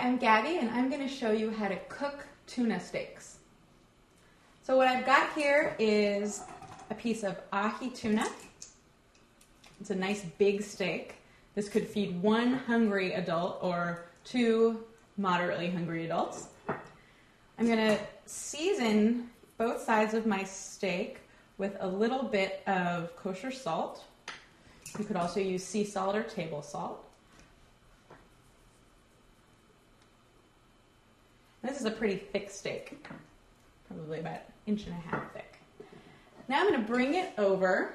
I'm Gabby, and I'm going to show you how to cook tuna steaks. So what I've got here is a piece of ahi tuna. It's a nice big steak. This could feed one hungry adult or two moderately hungry adults. I'm going to season both sides of my steak with a little bit of kosher salt. You could also use sea salt or table salt. This is a pretty thick steak, probably about 1.5 inches thick. Now I'm going to bring it over.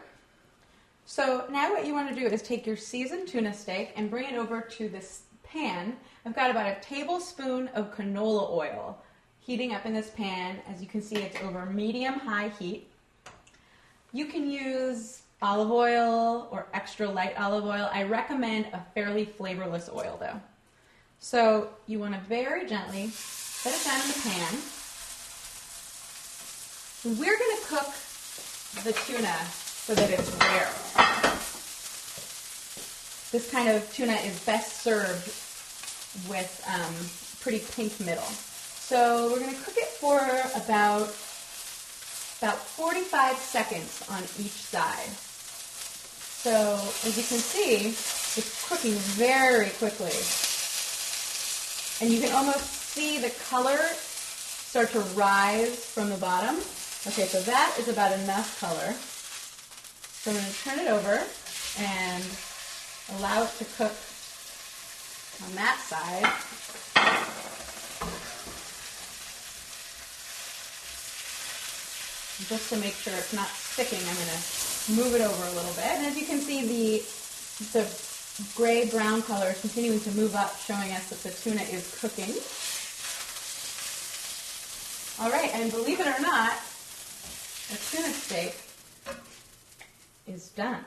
So now what you want to do is take your seasoned tuna steak and bring it over to this pan. I've got about a tablespoon of canola oil heating up in this pan. As you can see, it's over medium-high heat. You can use olive oil or extra light olive oil. I recommend a fairly flavorless oil though. So you want to very gently set it down in the pan. We're going to cook the tuna so that it's rare. This kind of tuna is best served with pretty pink middle. So we're going to cook it for about 45 seconds on each side. So as you can see, it's cooking very quickly. And you can almost see the color start to rise from the bottom. Okay, so that is about enough color. So I'm going to turn it over and allow it to cook on that side. Just to make sure it's not sticking, I'm going to move it over a little bit. And as you can see, the gray-brown color is continuing to move up, showing us that the tuna is cooking. All right, and believe it or not, the tuna steak is done.